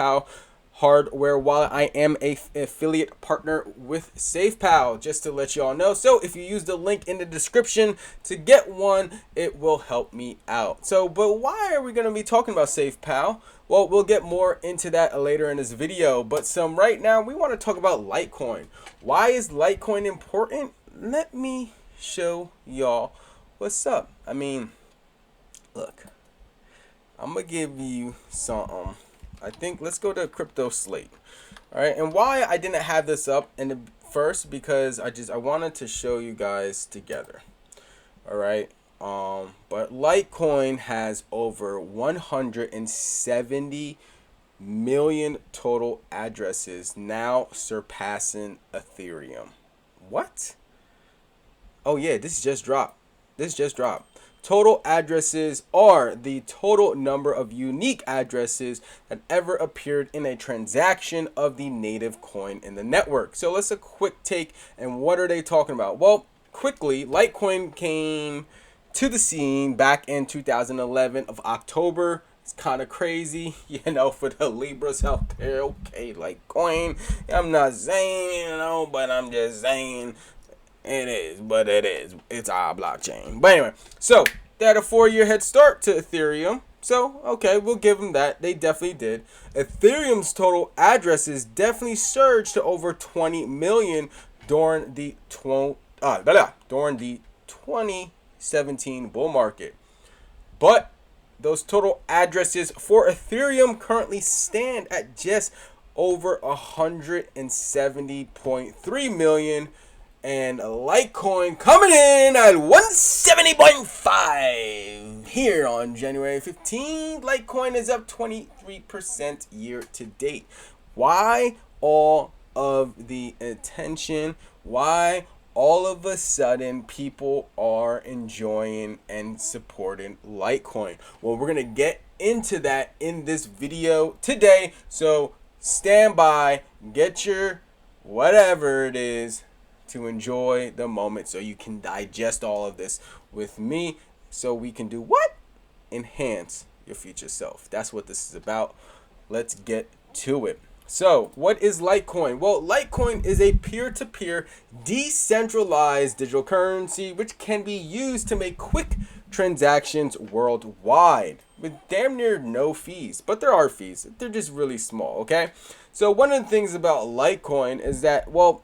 SafePal hardware wallet. I am a affiliate partner with SafePal, just to let you all know. So if you use the link in the description to get one, it will help me out. So, but why are we going to be talking about SafePal? Well, we'll get more into that later in this video, but right now we want to talk about Litecoin. Why is Litecoin important? Let me show y'all what's up. I mean, look, I'm gonna give you something. I think let's go to Crypto Slate. All right, and why I didn't have this up in the first, because I wanted to show you guys together. All right, but Litecoin has over 170 million total addresses, now surpassing Ethereum. What? Oh yeah, this just dropped. Total addresses are the total number of unique addresses that ever appeared in a transaction of the native coin in the network. So let's a quick take, and what are they talking about? Well, quickly, Litecoin came to the scene back in 2011 of October. It's kind of crazy, you know, for the Libras out there. Okay, Litecoin, I'm not saying, you know, but I'm just saying. It is, but it is. It's our blockchain. But anyway, so they had a 4-year head start to Ethereum. So, okay, we'll give them that. They definitely did. Ethereum's total addresses definitely surged to over 20 million during the 2017 bull market. But those total addresses for Ethereum currently stand at just over 170.3 million. And Litecoin coming in at 170.5 here on January 15th. Litecoin is up 23% year to date. Why all of the attention? Why all of a sudden people are enjoying and supporting Litecoin? Well, we're going to get into that in this video today. So stand by, get your whatever it is to enjoy the moment, so you can digest all of this with me, so we can do what? Enhance your future self. That's what this is about. Let's get to it. So what is Litecoin? Well, Litecoin is a peer-to-peer decentralized digital currency which can be used to make quick transactions worldwide with damn near no fees. But there are fees. They're just really small, okay? So one of the things about Litecoin is that, well,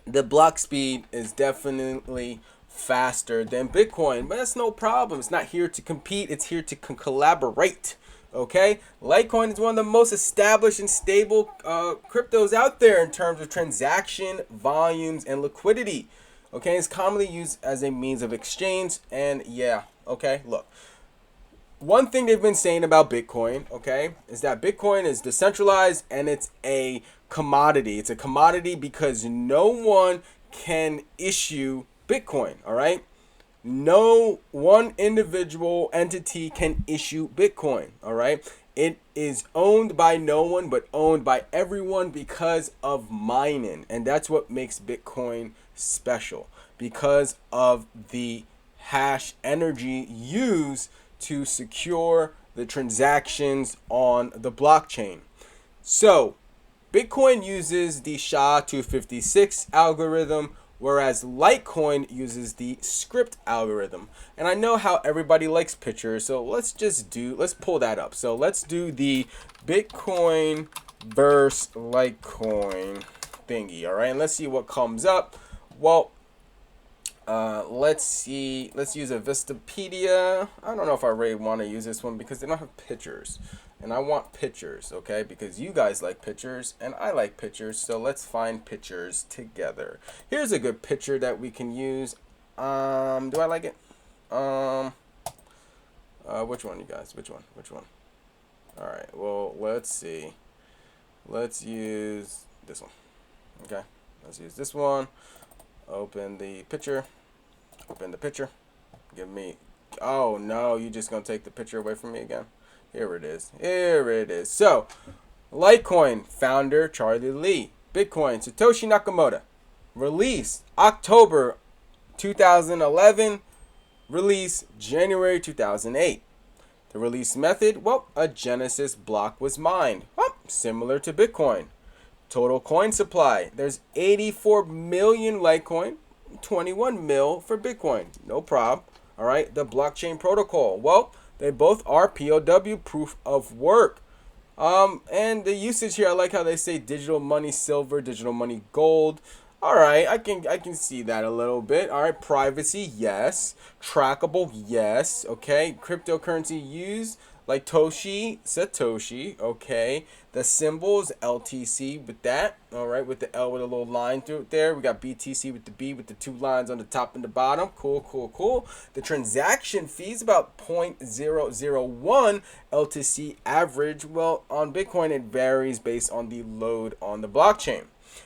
the block speed is definitely faster than Bitcoin, but that's no problem. It's not here to compete. It's here to collaborate. Okay, Litecoin is one of the most established and stable cryptos out there in terms of transaction volumes and liquidity. Okay, it's commonly used as a means of exchange. And yeah, okay, look. One thing they've been saying about Bitcoin, okay, is that Bitcoin is decentralized and it's a commodity. It's a commodity because no one can issue Bitcoin, all right? No one individual entity can issue Bitcoin, all right? It is owned by no one, but owned by everyone because of mining. And that's what makes Bitcoin special, because of the hash energy used to secure the transactions on the blockchain. So Bitcoin uses the SHA-256 algorithm, whereas Litecoin uses the script algorithm. And I know how everybody likes pictures, so let's pull that up. So let's do the Bitcoin versus Litecoin thingy, all right? And let's see what comes up. Well, let's see. Let's use a Vistapedia. I don't know if I really want to use this one because they don't have pictures. And I want pictures, okay? Because you guys like pictures and I like pictures. So let's find pictures together. Here's a good picture that we can use. Do I like it? Which one, you guys? Which one? All right. Well, let's see. Let's use this one. Okay. Let's use this one. Open the picture. Give me. Oh no, you just gonna take the picture away from me again? Here it is. So, Litecoin founder Charlie Lee. Bitcoin Satoshi Nakamoto. Release October 2011. Release January 2008. The release method, well, a Genesis block was mined. Well, similar to Bitcoin. Total coin supply, there's 84 million Litecoin, 21 mil for Bitcoin. No problem. All right, the blockchain protocol. Well, they both are POW, proof of work. And the usage here, I like how they say digital money silver, digital money gold. All right, I can see that a little bit. All right, privacy, yes. Trackable, yes. Okay, cryptocurrency used like Satoshi. Okay, the symbols LTC with that. All right, with the L with a little line through it there. We got BTC with the B with the two lines on the top and the bottom. Cool. The transaction fees about 0.001 LTC average. Well, on Bitcoin it varies based on the load on the blockchain.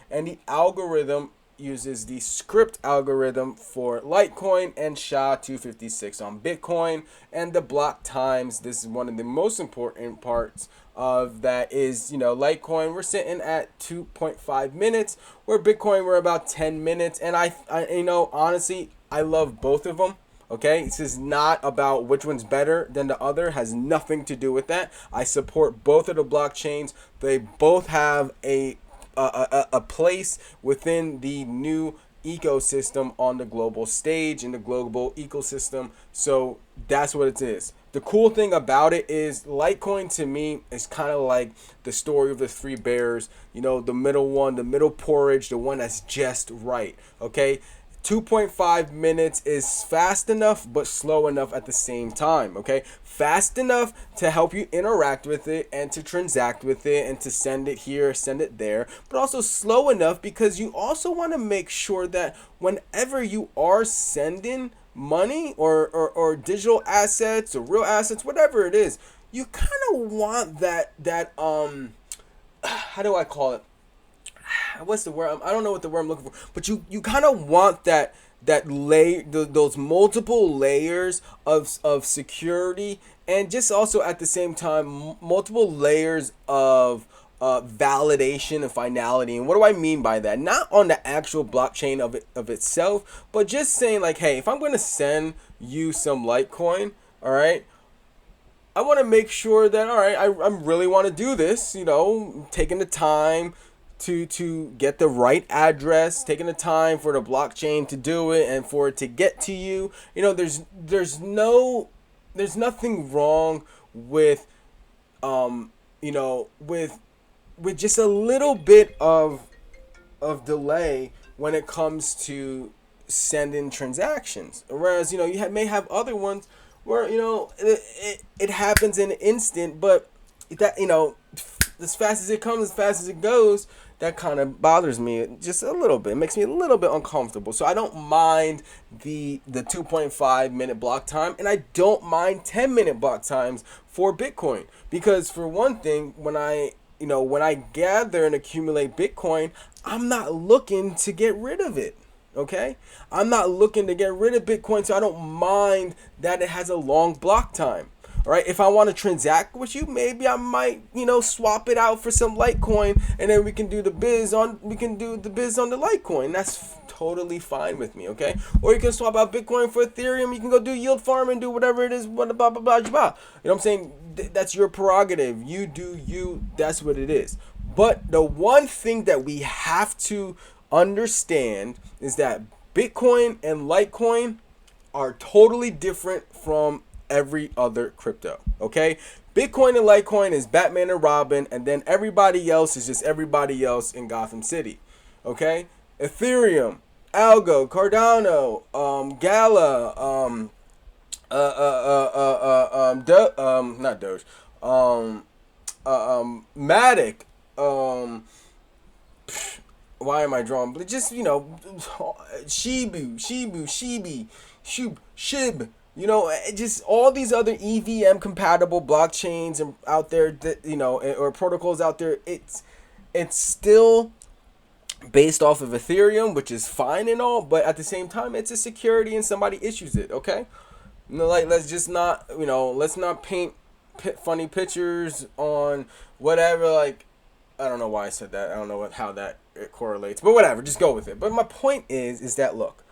And the algorithm uses the script algorithm for Litecoin and SHA-256 on Bitcoin. And the block times, this is one of the most important parts of that is, Litecoin, we're sitting at 2.5 minutes, where Bitcoin, we're about 10 minutes. And I honestly, I love both of them. Okay, this is not about which one's better than the other, has nothing to do with that. I support both of the blockchains. They both have a place within the new ecosystem on the global stage, in the global ecosystem. So that's what it is. The cool thing about it is Litecoin to me is kind of like the story of the three bears. The middle one, the middle porridge, the one that's just right. Okay. 2.5 minutes is fast enough but slow enough at the same time. Okay, fast enough to help you interact with it and to transact with it and to send it here, send it there, but also slow enough because you also want to make sure that whenever you are sending money or digital assets or real assets, whatever it is, you kind of want that how do I call it? What's the word? I don't know what the word I'm looking for, but you kind of want that layer, those multiple layers of security, and just also at the same time multiple layers of validation and finality. And what do I mean by that? Not on the actual blockchain of itself, but just saying like, hey, if I'm going to send you some Litecoin, all right, I want to make sure that, all right, I really want to do this, taking the time to get the right address, taking the time for the blockchain to do it and for it to get to you. There's nothing wrong with with just a little bit of delay when it comes to sending transactions. Whereas you may have other ones where it happens in an instant, but that as fast as it comes, as fast as it goes, that kind of bothers me just a little bit. It makes me a little bit uncomfortable. So I don't mind the 2.5 minute block time, and I don't mind 10-minute block times for Bitcoin, because for one thing, when I gather and accumulate Bitcoin, I'm not looking to get rid of it. Okay, I'm not looking to get rid of Bitcoin, so I don't mind that it has a long block time. All right, if I want to transact with you, maybe I might, swap it out for some Litecoin, and then we can do the biz on the Litecoin. That's totally fine with me, okay? Or you can swap out Bitcoin for Ethereum. You can go do yield farm and do whatever it is. Blah blah blah blah blah. You know what I'm saying? That's your prerogative. You do you. That's what it is. But the one thing that we have to understand is that Bitcoin and Litecoin are totally different from every other crypto. Okay, Bitcoin and Litecoin is Batman and Robin, and then everybody else is just everybody else in Gotham City. Okay, Ethereum, Algo, Cardano, Gala, not Doge, Matic, why am I drawing? But just Shib. Just all these other EVM compatible blockchains and out there that or protocols out there. It's still based off of Ethereum, which is fine and all, but at the same time, it's a security and somebody issues it. Okay, let's just not let's not paint funny pictures on whatever. Like, I don't know why I said that. I don't know how that it correlates, but whatever. Just go with it. But my point is that look,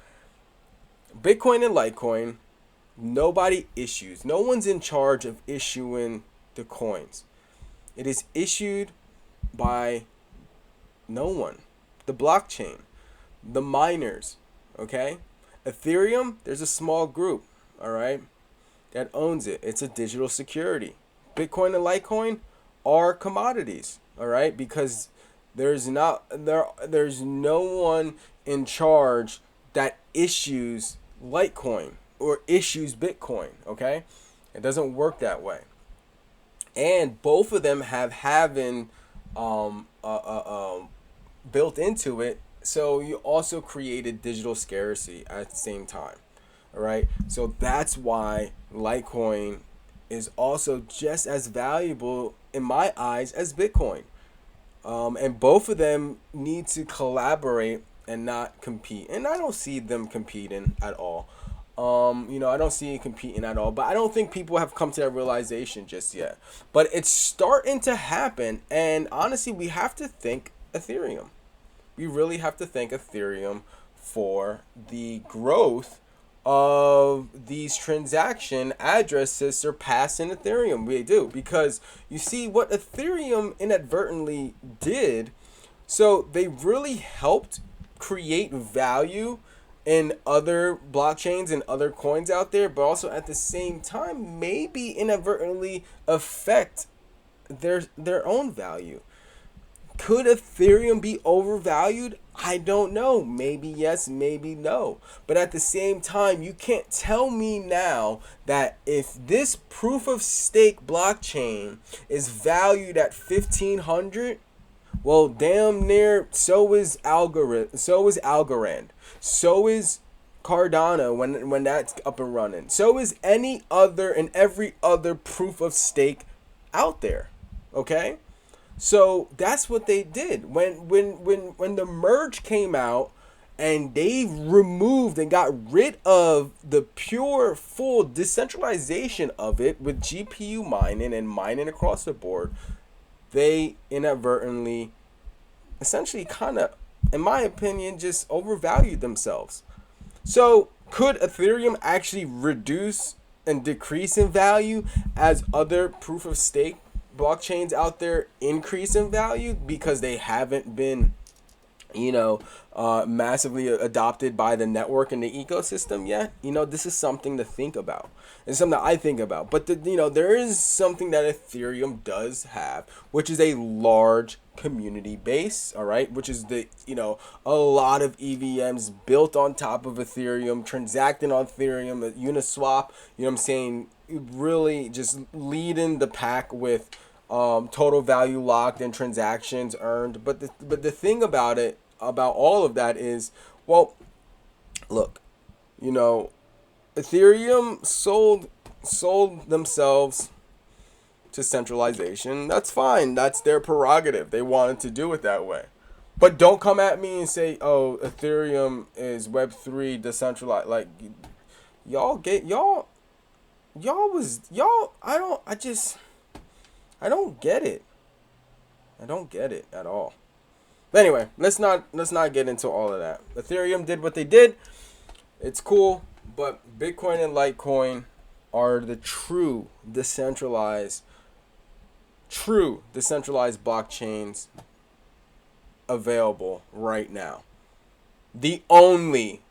Bitcoin and Litecoin, nobody issues. No one's in charge of issuing the coins. It is issued by no one. The blockchain, the miners, okay? Ethereum, there's a small group, all right, that owns it. It's a digital security. Bitcoin and Litecoin are commodities, all right, because there's no one in charge that issues Litecoin or issues Bitcoin, okay? It doesn't work that way. And both of them have having um, uh, uh, um, built into it. So you also created digital scarcity at the same time. All right. So that's why Litecoin is also just as valuable in my eyes as Bitcoin. And both of them need to collaborate and not compete. And I don't see them competing at all. I don't see it competing at all. But I don't think people have come to that realization just yet. But it's starting to happen. And honestly, we have to thank Ethereum. We really have to thank Ethereum for the growth of these transaction addresses surpassing Ethereum. We do, because you see what Ethereum inadvertently did. So they really helped create value in other blockchains and other coins out there, but also at the same time maybe inadvertently affect their own value. Could Ethereum be overvalued? I don't know. Maybe yes, maybe no. But at the same time, you can't tell me now that if this proof of stake blockchain is valued at 1,500, well, damn near so is Algorand, so is Cardano when that's up and running. So is any other and every other proof of stake out there. Okay? So that's what they did when the merge came out, and they removed and got rid of the pure full decentralization of it with GPU mining and mining across the board. They inadvertently, essentially, kind of, in my opinion, just overvalued themselves. So could Ethereum actually reduce and decrease in value as other proof of stake blockchains out there increase in value because they haven't been, massively adopted by the network and the ecosystem yet? This is something to think about. It's something that I think about. But there is something that Ethereum does have, which is a large community base, all right, which is a lot of EVMs built on top of Ethereum, transacting on Ethereum, Uniswap, you know what I'm saying, really just leading the pack with total value locked and transactions earned. But the thing about all of that is, well, look, Ethereum sold themselves to centralization. That's fine. That's their prerogative. They wanted to do it that way. But don't come at me and say, "Oh, Ethereum is Web3 decentralized." Like, y'all get y'all was y'all. I don't get it. I don't get it at all. But anyway, let's not get into all of that. Ethereum did what they did. It's cool, but Bitcoin and Litecoin are the true decentralized blockchains available right now. The only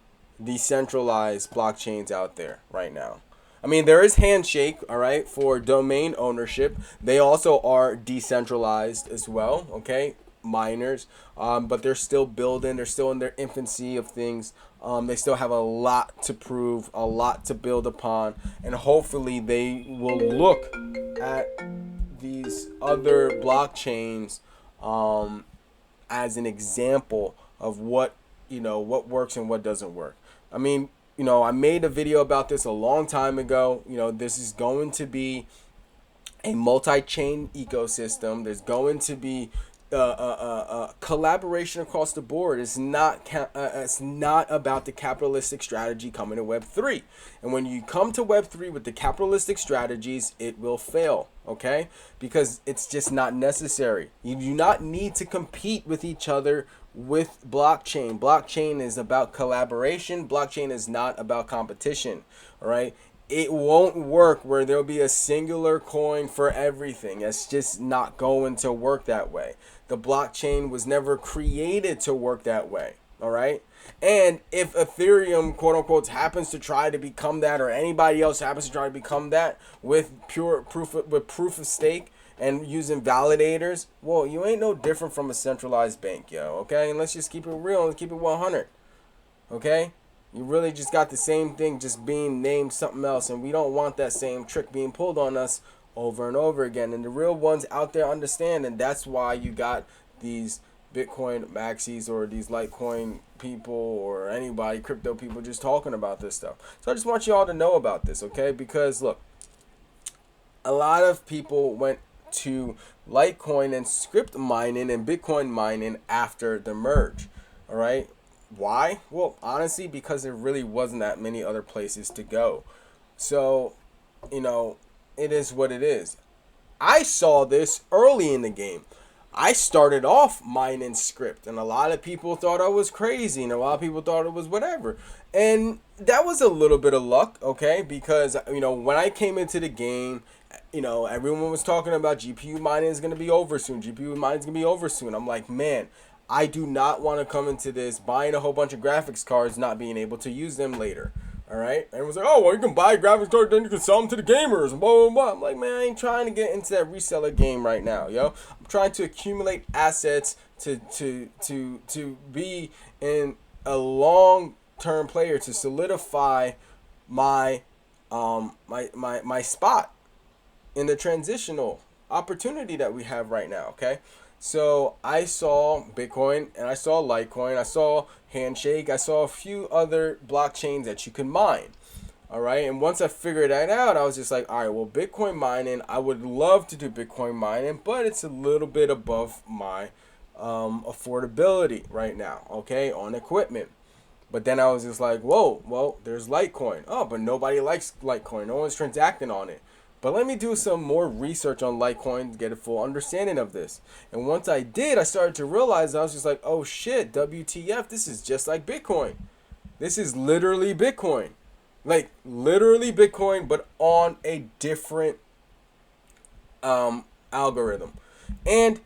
decentralized blockchains out there right now. I mean, there is Handshake, all right, for domain ownership. They also are decentralized as well, okay, miners. But they're still building. They're still in their infancy of things. They still have a lot to prove, a lot to build upon, and hopefully they will look at these other blockchains as an example of what works and what doesn't work. I mean, I made a video about this a long time ago. This is going to be a multi-chain ecosystem. There's going to be collaboration across the board. It's not about the capitalistic strategy coming to Web3. And when you come to Web3 with the capitalistic strategies, it will fail, okay? Because it's just not necessary. You do not need to compete with each other with blockchain. Blockchain is about collaboration. Blockchain is not about competition, all right? It won't work where there'll be a singular coin for everything. It's just not going to work that way. the blockchain was never created to work that way. All right. And if Ethereum, quote unquote, happens to try to become that, or anybody else happens to try to become that with proof of stake and using validators, well, you ain't no different from a centralized bank, yo. Okay, and let's just keep it real and keep it 100. Okay, you really just got the same thing, just being named something else, and we don't want that same trick being pulled on us over and over again. And the real ones out there understand, and that's why you got these Bitcoin maxis or these Litecoin people or anybody, crypto people, just talking about this stuff. So I just want you all to know about this, okay? Because look, a lot of people went to Litecoin and script mining and Bitcoin mining after the merge. All right. Why? Well, honestly, because there really wasn't that many other places to go. So, it is what it is. I saw this early in the game. I started off mining script, and a lot of people thought I was crazy, and a lot of people thought it was whatever. And that was a little bit of luck, okay? Because, when I came into the game, everyone was talking about GPU mining is going to be over soon. GPU mining is going to be over soon. I'm like, man, I do not want to come into this buying a whole bunch of graphics cards, not being able to use them later. All right. Everyone's like, oh, well, you can buy graphics cards, then you can sell them to the gamers, and blah, blah, blah. I'm like, man, I ain't trying to get into that reseller game right now, yo. I'm trying to accumulate assets to be in a long-term player, to solidify my my spot in the transitional opportunity that we have right now, okay? So I saw Bitcoin and I saw Litecoin, I saw Handshake, I saw a few other blockchains that you can mine. All right. And once I figured that out, I was just like, all right, well, Bitcoin mining, I would love to do Bitcoin mining, but it's a little bit above my affordability right now, okay, on equipment. But then I was just like, whoa, well, there's Litecoin. Oh, but nobody likes Litecoin. No one's transacting on it. But let me do some more research on Litecoin to get a full understanding of this. And once I did, I started to realize, I was just like, oh shit, WTF, this is just like Bitcoin. This is literally Bitcoin. Like literally Bitcoin, but on a different algorithm. And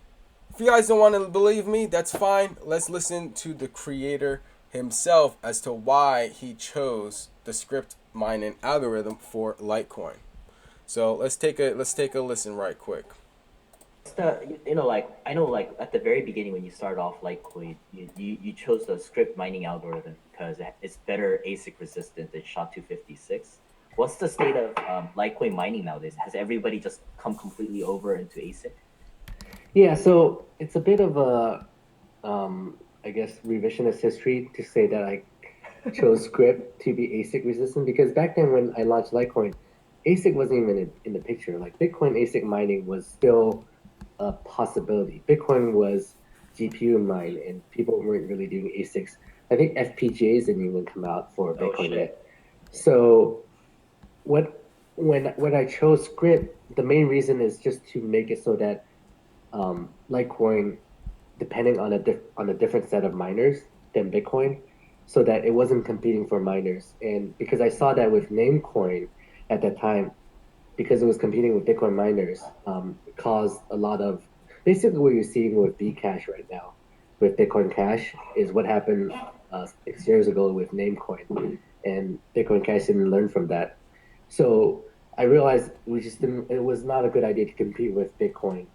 if you guys don't want to believe me, that's fine. Let's listen to the creator himself as to why he chose the script mining algorithm for Litecoin. So let's take a listen right quick. I know, like at the very beginning when you start off Litecoin, you chose the script mining algorithm because it's better ASIC resistant than SHA-256. What's the state of Litecoin mining nowadays? Has everybody just come completely over into ASIC? Yeah, so it's a bit of a, I guess, revisionist history to say that I chose script to be ASIC resistant, because back then when I launched Litecoin, ASIC wasn't even in the picture. Like Bitcoin ASIC mining was still a possibility. Bitcoin was GPU mine, and people weren't really doing ASICs. I think FPGAs didn't even come out for Bitcoin yet. So when I chose script, the main reason is just to make it so that Litecoin, depending on a different set of miners than Bitcoin, so that it wasn't competing for miners. And because I saw that with Namecoin at that time, because it was competing with Bitcoin miners, it caused a lot of, basically what you're seeing with Bcash right now, with Bitcoin Cash, is what happened 6 years ago with Namecoin, and Bitcoin Cash didn't learn from that. So I realized it was not a good idea to compete with Bitcoin,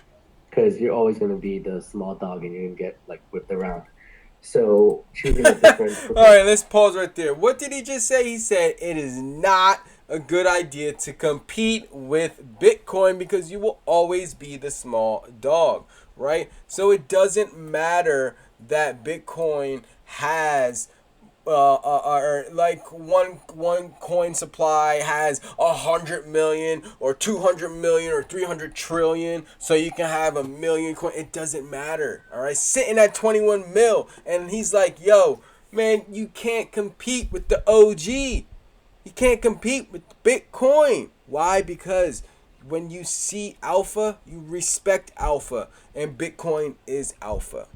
because you're always going to be the small dog and you're going to get like whipped around. So choosing a different... All right, let's pause right there. What did he just say? He said it is not a good idea to compete with Bitcoin because you will always be the small dog, right? So it doesn't matter that Bitcoin has or like one coin supply has 100 million or 200 million or 300 trillion, so you can have a million coin. It doesn't matter. All right, sitting at 21 mil, and he's like, yo, man, you can't compete with the OG. You can't compete with Bitcoin. Why? Because when you see alpha, you respect alpha, and Bitcoin is alpha.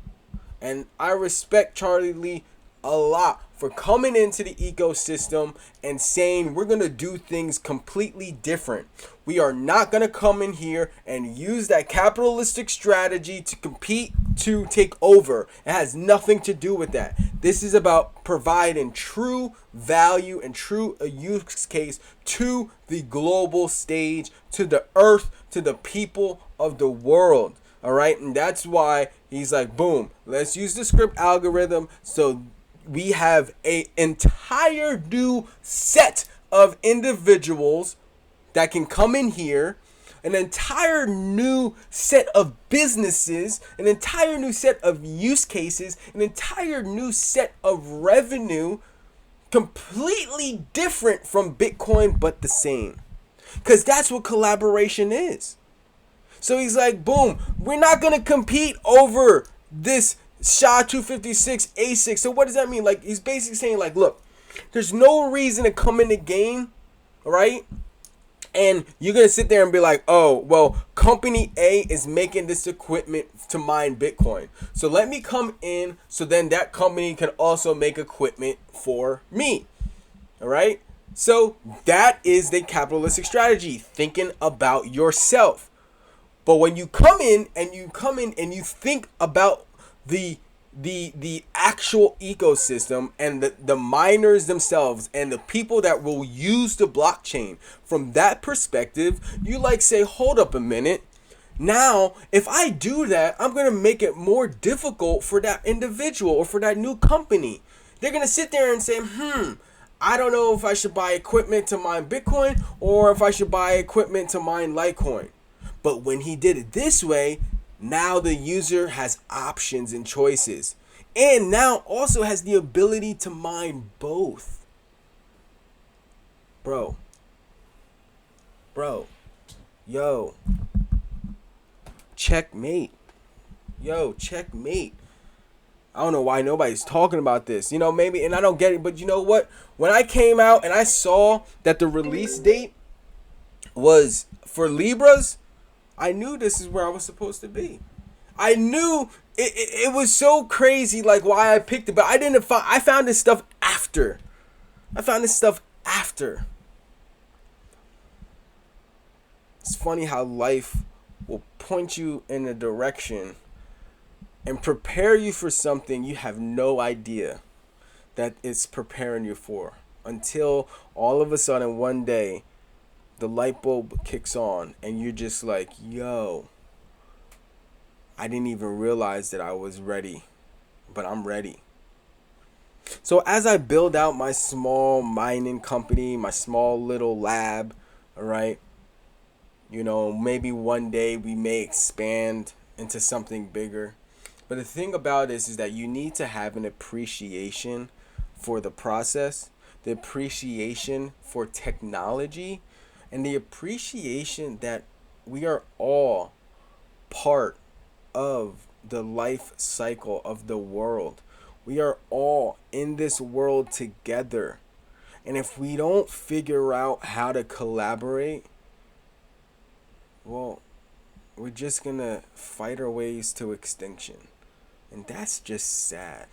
And I respect Charlie Lee a lot for coming into the ecosystem and saying we're going to do things completely different. We are not going to come in here and use that capitalistic strategy to compete to take over. It has nothing to do with that. This is about providing true value and true use case to the global stage, to the earth, to the people of the world. All right. And that's why he's like, boom, let's use the script algorithm so we have an entire new set of individuals that can come in here, an entire new set of businesses, an entire new set of use cases, an entire new set of revenue, completely different from Bitcoin, but the same. Because that's what collaboration is. So he's like, boom, we're not going to compete over this SHA-256 ASIC. So what does that mean? Like, he's basically saying, like, look, there's no reason to come in the game, right? And you're going to sit there and be like, oh, well, company A is making this equipment to mine Bitcoin. So let me come in so then that company can also make equipment for me. All right? So that is the capitalistic strategy, thinking about yourself. But when you come in and you think about the actual ecosystem and the miners themselves and the people that will use the blockchain from that perspective, you like say, hold up a minute. Now, if I do that, I'm going to make it more difficult for that individual or for that new company. They're going to sit there and say, I don't know if I should buy equipment to mine Bitcoin or if I should buy equipment to mine Litecoin. But when he did it this way, now the user has options and choices. And now also has the ability to mine both. Bro. Yo. Checkmate. Checkmate. I don't know why nobody's talking about this. You know, maybe, and I don't get it, but you know what? When I came out and I saw that the release date was for Libras, I knew this is where I was supposed to be. I knew it was so crazy, like why I picked it, but I found this stuff after. It's funny how life will point you in a direction and prepare you for something you have no idea that it's preparing you for, until all of a sudden one day the light bulb kicks on and you're just like, yo, I didn't even realize that I was ready, but I'm ready. So as I build out my small mining company, my small little lab, all right, you know, maybe one day we may expand into something bigger. But the thing about this is that you need to have an appreciation for the process, the appreciation for technology, and the appreciation that we are all part of the life cycle of the world. We are all in this world together. And if we don't figure out how to collaborate, well, we're just going to fight our ways to extinction. And that's just sad.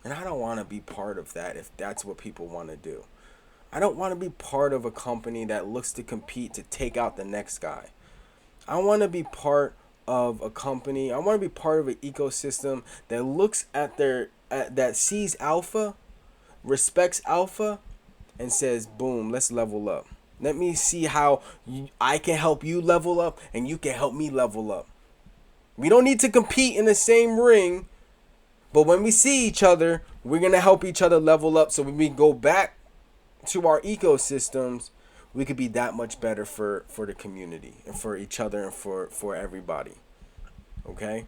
And I don't want to be part of that if that's what people want to do. I don't want to be part of a company that looks to compete to take out the next guy. I want to be part of a company. I want to be part of an ecosystem that looks at that sees alpha, respects alpha, and says, boom, let's level up. Let me see how I can help you level up and you can help me level up. We don't need to compete in the same ring, but when we see each other, we're going to help each other level up, so when we go back to our ecosystems, we could be that much better for the community and for each other and for everybody. Okay?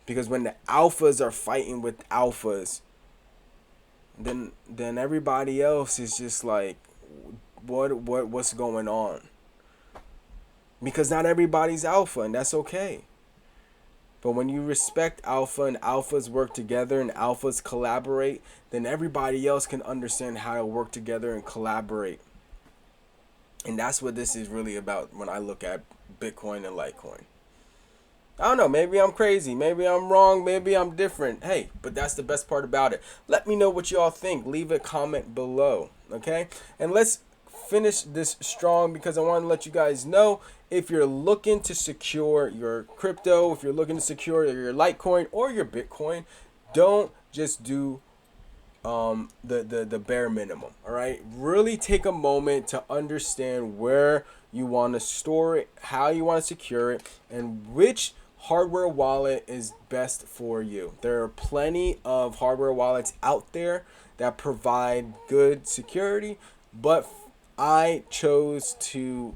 Because when the alphas are fighting with alphas, then everybody else is just like, what's going on? Because not everybody's alpha, and that's okay. But when you respect alpha and alphas work together and alphas collaborate, then everybody else can understand how to work together and collaborate. And that's what this is really about when I look at Bitcoin and Litecoin. I don't know, maybe I'm crazy, maybe I'm wrong, maybe I'm different. Hey, but that's the best part about it. Let me know what y'all think. Leave a comment below, okay? And let's finish this strong because I want to let you guys know, if you're looking to secure your crypto, if you're looking to secure your Litecoin or your Bitcoin, don't just do the bare minimum. All right, really take a moment to understand where you want to store it, how you want to secure it, and which hardware wallet is best for you. There are plenty of hardware wallets out there that provide good security, but I chose to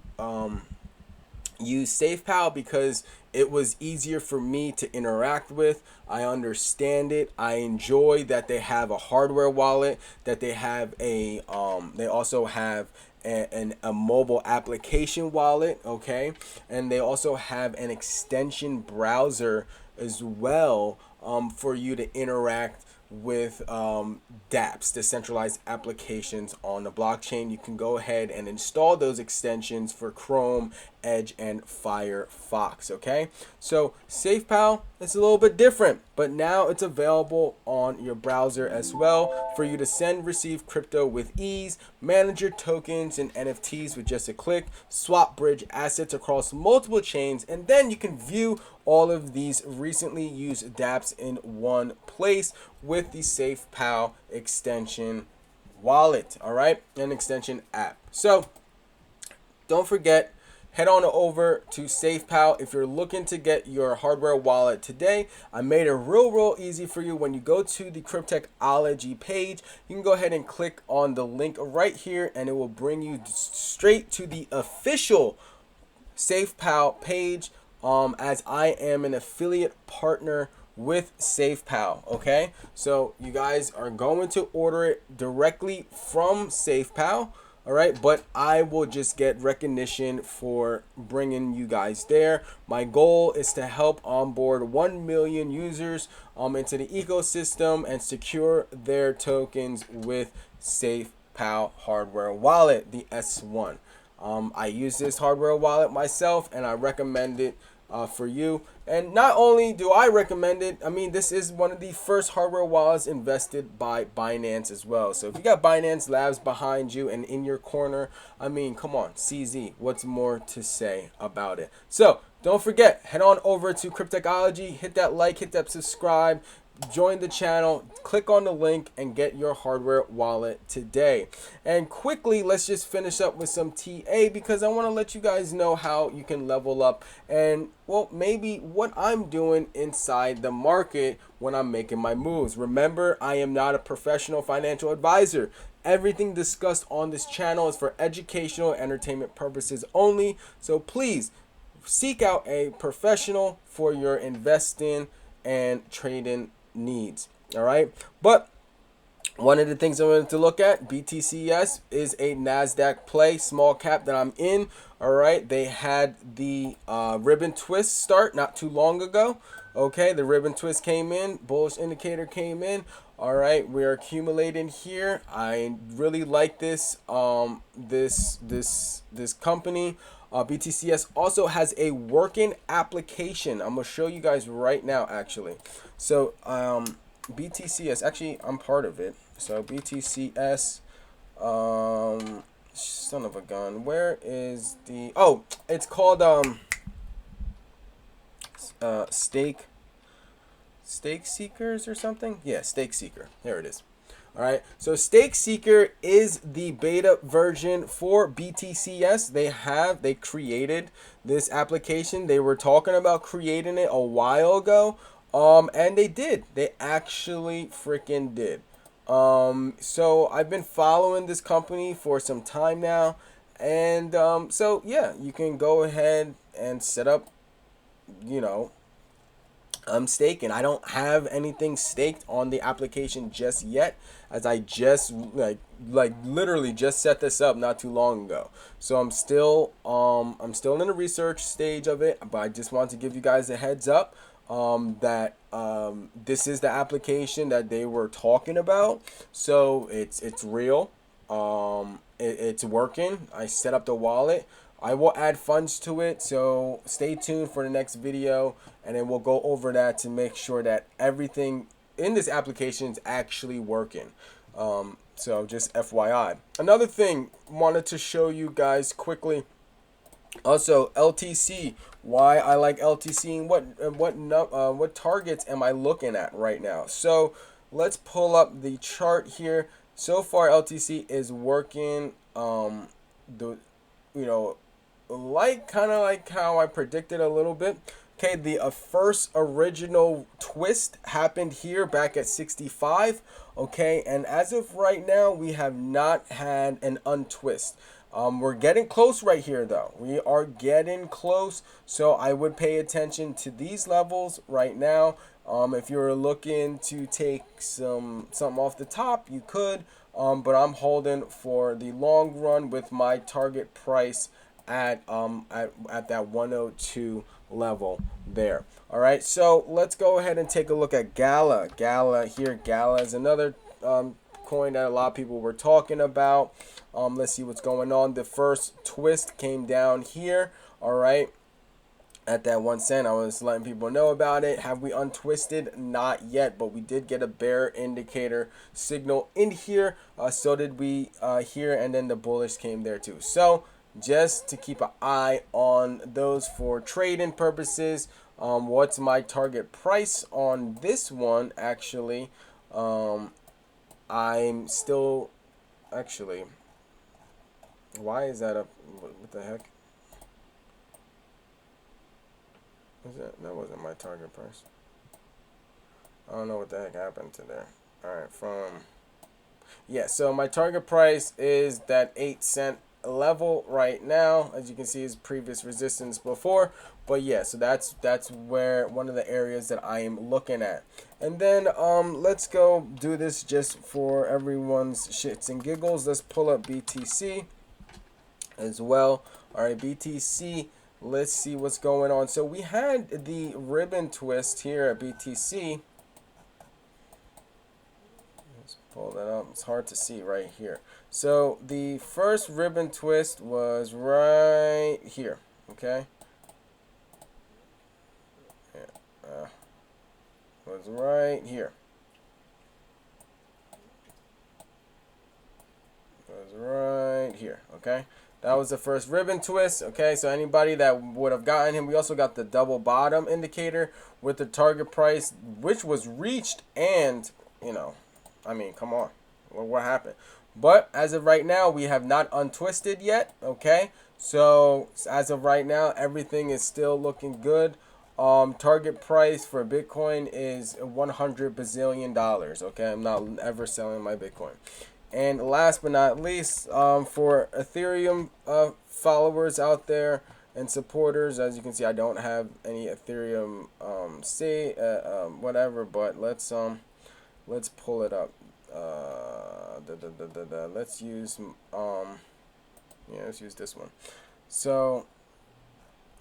use SafePal because it was easier for me to interact with. I understand it. I enjoy that they have a hardware wallet, that they have they also have a mobile application wallet, okay? And they also have an extension browser as well, for you to interact with dApps, decentralized applications on the blockchain. You can go ahead and install those extensions for Chrome, Edge, and Firefox. Okay, so SafePal is a little bit different, but now it's available on your browser as well for you to send, receive crypto with ease, manage your tokens and NFTs with just a click, swap bridge assets across multiple chains, and then you can view all of these recently used dApps in one place with the SafePal extension wallet, all right, an extension app. So don't forget, head on over to SafePal if you're looking to get your hardware wallet today. I made it real easy for you. When you go to the Cryptechology page, you can go ahead and click on the link right here and it will bring you straight to the official SafePal page, as I am an affiliate partner with SafePal. Okay, so you guys are going to order it directly from SafePal. All right, but I will just get recognition for bringing you guys there. My goal is to help onboard 1 million users into the ecosystem and secure their tokens with SafePal hardware wallet, the S1. I use this hardware wallet myself and I recommend it for you. And not only do I recommend it, I mean, this is one of the first hardware wallets invested by Binance as well. So if you got Binance Labs behind you and in your corner, I mean, come on, CZ, what's more to say about it? So don't forget, head on over to Cryptechology, hit that like, hit that subscribe, join the channel, click on the link, and get your hardware wallet today. And quickly, let's just finish up with some TA because I want to let you guys know how you can level up and, well, maybe what I'm doing inside the market when I'm making my moves. Remember, I am not a professional financial advisor. Everything discussed on this channel is for educational and entertainment purposes only. So please seek out a professional for your investing and trading needs. All right, but one of the things I wanted to look at, BTCS is a NASDAQ play, small cap that I'm in. All right, they had the ribbon twist start not too long ago. Okay, the ribbon twist came in, bullish indicator came in. All right, we're accumulating here. I really like this this company. BTCS also has a working application. I'm gonna show you guys right now, actually. So BTCS, actually, I'm part of it. So BTCS, son of a gun. Where is the? Oh, it's called Stake Seekers or something. Yeah, Stake Seeker. There it is. All right, so Stake Seeker is the beta version for BTCS. They created this application. They were talking about creating it a while ago, and they did. They actually freaking did. So I've been following this company for some time now, and so yeah, you can go ahead and set up, you know, I'm staking. I don't have anything staked on the application just yet, as I just like literally just set this up not too long ago. So I'm still in the research stage of it, but I just want to give you guys a heads up that this is the application that they were talking about. So it's real. It's working. I set up the wallet. I will add funds to it, so stay tuned for the next video, and then we'll go over that to make sure that everything in this application is actually working. So just FYI. Another thing, wanted to show you guys quickly. Also, LTC. Why I like LTC and what targets am I looking at right now? So let's pull up the chart here. So far, LTC is working. The you know, kind of like how I predicted a little bit. Okay, the first original twist happened here back at 65. Okay, and as of right now, we have not had an untwist. We're getting close right here, though. We are getting close, so I would pay attention to these levels right now. If you're looking to take something off the top, you could. But I'm holding for the long run with my target price at that 102 level there. All right, so let's go ahead and take a look at Gala. Gala is another coin that a lot of people were talking about. Let's see what's going on. The first twist came down here. All right, at that 1 cent. I was letting people know about it. Have we untwisted? Not yet, but we did get a bear indicator signal in here. So did we here, and then the bullish came there too. So just to keep an eye on those for trading purposes. What's my target price on this one? Actually, I'm still actually. Why is that up? What the heck? That wasn't my target price. I don't know what the heck happened to there. Alright, so my target price is that 8 cent level right now. As you can see, is previous resistance before. But yeah, so that's where one of the areas that I am looking at. And then let's go do this just for everyone's shits and giggles. Let's pull up BTC as well. Alright, BTC. Let's see what's going on. So we had the ribbon twist here at BTC. Let's pull that up. It's hard to see right here. So the first ribbon twist was right here. Okay. Yeah, was right here. Was right here. Okay. That was the first ribbon twist. Okay, so anybody that would have gotten him, we also got the double bottom indicator with the target price, which was reached. And, I mean, come on. What happened? But as of right now, we have not untwisted yet. Okay, so as of right now, everything is still looking good. Target price for Bitcoin is $100 bazillion. Okay, I'm not ever selling my Bitcoin. And last but not least, for Ethereum followers out there and supporters, as you can see, I don't have any Ethereum whatever, but let's pull it up. Let's use let's use this one. So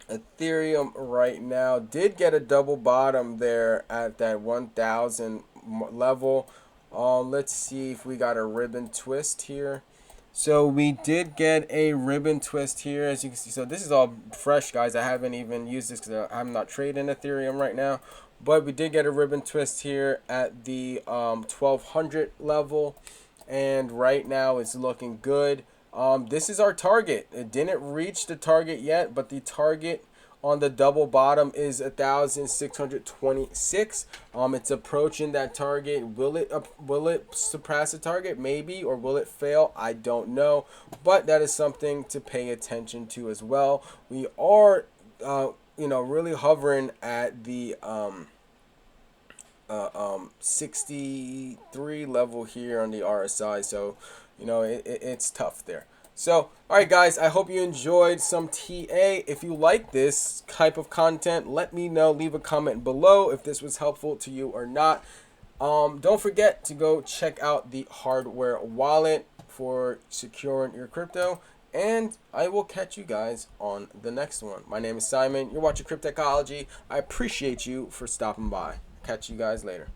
Ethereum right now did get a double bottom there at that 1,000 level. Let's see if we got a ribbon twist here. So we did get a ribbon twist here, as you can see. So this is all fresh, guys. I haven't even used this because I'm not trading Ethereum right now. But we did get a ribbon twist here at the 1200 level. And right now it's looking good. This is our target. It didn't reach the target yet, but the target on the double bottom is 1,626. It's approaching that target. Will it surpass the target? Maybe. Or will it fail? I don't know. But that is something to pay attention to as well. We are really hovering at the 63 level here on the RSI. So it's tough there. So, alright guys, I hope you enjoyed some TA. If you like this type of content, let me know. Leave a comment below if this was helpful to you or not. Don't forget to go check out the hardware wallet for securing your crypto. And I will catch you guys on the next one. My name is Simon. You're watching Cryptechology. I appreciate you for stopping by. Catch you guys later.